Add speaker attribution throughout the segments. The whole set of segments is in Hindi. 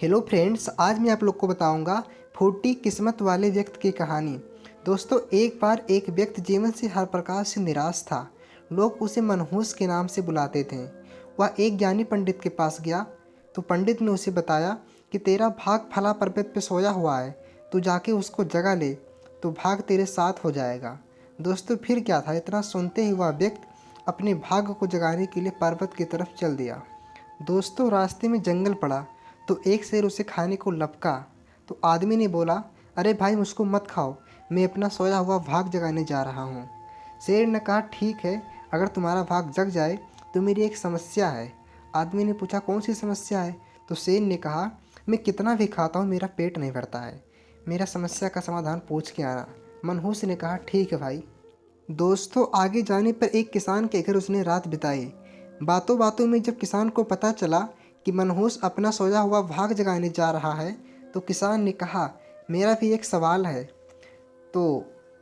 Speaker 1: हेलो फ्रेंड्स, आज मैं आप लोग को बताऊंगा फूटी किस्मत वाले व्यक्ति की कहानी। दोस्तों, एक बार एक व्यक्ति जीवन से हर प्रकार से निराश था। लोग उसे मनहूस के नाम से बुलाते थे। वह एक ज्ञानी पंडित के पास गया तो पंडित ने उसे बताया कि तेरा भाग फला पर्वत पे सोया हुआ है, तू जाके उसको जगा ले तो भाग तेरे साथ हो जाएगा। दोस्तों, फिर क्या था, इतना सुनते ही वह व्यक्ति अपने भाग्य को जगाने के लिए पर्वत की तरफ चल दिया। दोस्तों, रास्ते में जंगल पड़ा तो एक शेर उसे खाने को लपका। तो आदमी ने बोला, अरे भाई, मुझको मत खाओ, मैं अपना सोया हुआ भाग जगाने जा रहा हूँ। शेर ने कहा, ठीक है, अगर तुम्हारा भाग जग जाए तो मेरी एक समस्या है। आदमी ने पूछा, कौन सी समस्या है? तो शेर ने कहा, मैं कितना भी खाता हूँ मेरा पेट नहीं भरता है, मेरा समस्या का समाधान पूछ के आना। मनहूस ने कहा, ठीक है भाई। दोस्तों, आगे जाने पर एक किसान के घर उसने रात बिताई। बातों बातों में जब किसान को पता चला कि मनहूस अपना सोया हुआ भाग जगाने जा रहा है तो किसान ने कहा, मेरा भी एक सवाल है। तो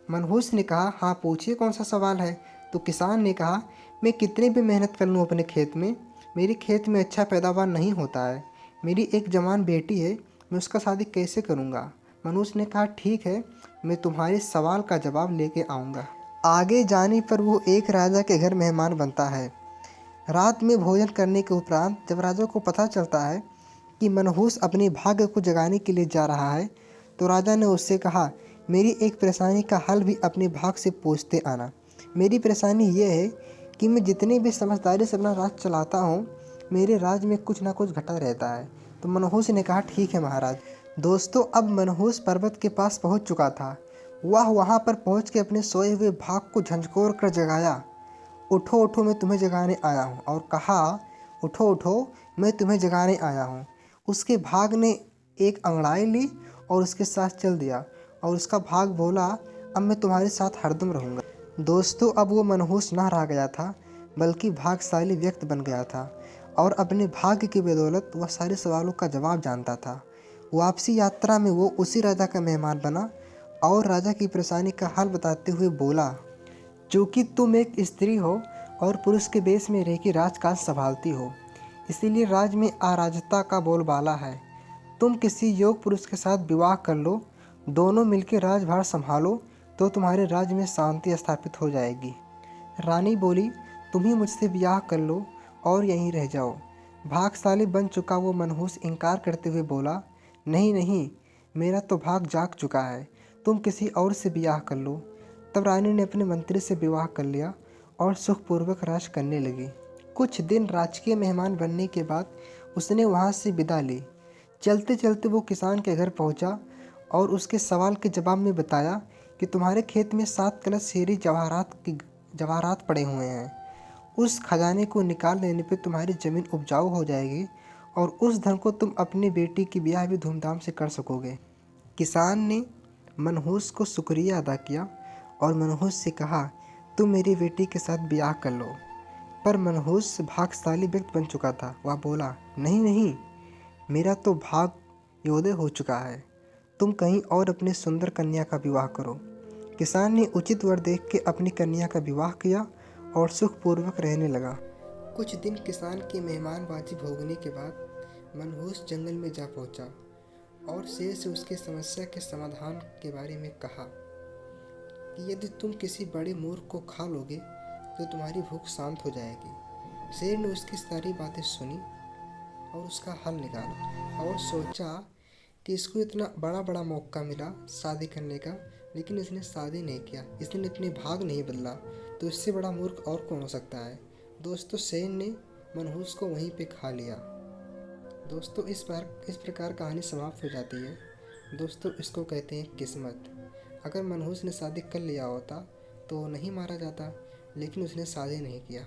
Speaker 1: मनहूस ने कहा, हाँ पूछिए, कौन सा सवाल है? तो किसान ने कहा, मैं कितनी भी मेहनत कर लूँ अपने खेत में, मेरे खेत में अच्छा पैदावार नहीं होता है। मेरी एक जवान बेटी है, मैं उसका शादी कैसे करूँगा? मनहूस ने कहा, ठीक है, मैं तुम्हारे सवाल का जवाब लेके आऊँगा। आगे जाने पर वो एक राजा के घर मेहमान बनता है। रात में भोजन करने के उपरांत जब राजा को पता चलता है कि मनहूस अपने भाग्य को जगाने के लिए जा रहा है तो राजा ने उससे कहा, मेरी एक परेशानी का हल भी अपने भाग से पूछते आना। मेरी परेशानी ये है कि मैं जितनी भी समझदारी से अपना राज चलाता हूँ, मेरे राज में कुछ ना कुछ घटा रहता है। तो मनहूस ने कहा, ठीक है महाराज। दोस्तों, अब मनहूस पर्वत के पास पहुँच चुका था। वह वहाँ पर पहुँच के अपने सोए हुए भाग को झंझोर कर जगाया। उठो उठो, मैं तुम्हें जगाने आया हूँ। और कहा, उठो उठो, मैं तुम्हें जगाने आया हूँ। उसके भाग ने एक अंगड़ाई ली और उसके साथ चल दिया और उसका भाग बोला, अब मैं तुम्हारे साथ हरदम रहूँगा। दोस्तों, अब वो मनहूस ना रह गया था बल्कि भाग्यशाली व्यक्ति बन गया था और अपने भाग्य की बदौलत वह सारे सवालों का जवाब जानता था। वापसी यात्रा में वो उसी राजा का मेहमान बना और राजा की परेशानी का हल बताते हुए बोला, चूँकि तुम एक स्त्री हो और पुरुष के वेश में रह के राजकाज संभालती हो, इसीलिए राज में अराजकता का बोलबाला है। तुम किसी योग पुरुष के साथ विवाह कर लो, दोनों मिलकर राजभार संभालो तो तुम्हारे राज्य में शांति स्थापित हो जाएगी। रानी बोली, तुम ही मुझसे ब्याह कर लो और यहीं रह जाओ। भाग्यशाली बन चुका वो मनहूस इनकार करते हुए बोला, नहीं नहीं, मेरा तो भाग जाग चुका है, तुम किसी और से ब्याह कर लो। तब रानी ने अपने मंत्री से विवाह कर लिया और सुखपूर्वक राज करने लगी। कुछ दिन राजकीय मेहमान बनने के बाद उसने वहाँ से विदा ली। चलते चलते वो किसान के घर पहुँचा और उसके सवाल के जवाब में बताया कि तुम्हारे खेत में 7 कलश हीरे जवाहरात पड़े हुए हैं। उस खजाने को निकाल लेने पे तुम्हारी ज़मीन उपजाऊ हो जाएगी और उस धन को तुम अपनी बेटी की ब्याह भी धूमधाम से कर सकोगे। किसान ने मनहूस को शुक्रिया अदा किया और मनहूस से कहा, तुम मेरी बेटी के साथ ब्याह कर लो। पर मनहूस भाग्यशाली व्यक्ति बन चुका था। वह बोला, नहीं नहीं, मेरा तो भाग योदय हो चुका है, तुम कहीं और अपनी सुंदर कन्या का विवाह करो। किसान ने उचित वर देख के अपनी कन्या का विवाह किया और सुखपूर्वक रहने लगा। कुछ दिन किसान की मेहमानबाजी भोगने के बाद मनहूस जंगल में जा पहुंचा और शेर से उसकी समस्या के समाधान के बारे में कहा कि यदि तुम किसी बड़े मूर्ख को खा लोगे तो तुम्हारी भूख शांत हो जाएगी। शेर ने उसकी सारी बातें सुनी और उसका हल निकाला और सोचा कि इसको इतना बड़ा बड़ा मौका मिला शादी करने का, लेकिन इसने शादी नहीं किया, इसने अपने भाग नहीं बदला, तो इससे बड़ा मूर्ख और कौन हो सकता है। दोस्तों, शेर ने मनहूस को वहीं पे खा लिया। दोस्तों, इस प्रकार कहानी समाप्त हो जाती है। दोस्तों, इसको कहते हैं किस्मत। अगर मनहूस ने शादी कर लिया होता तो वो नहीं मारा जाता, लेकिन उसने शादी नहीं किया।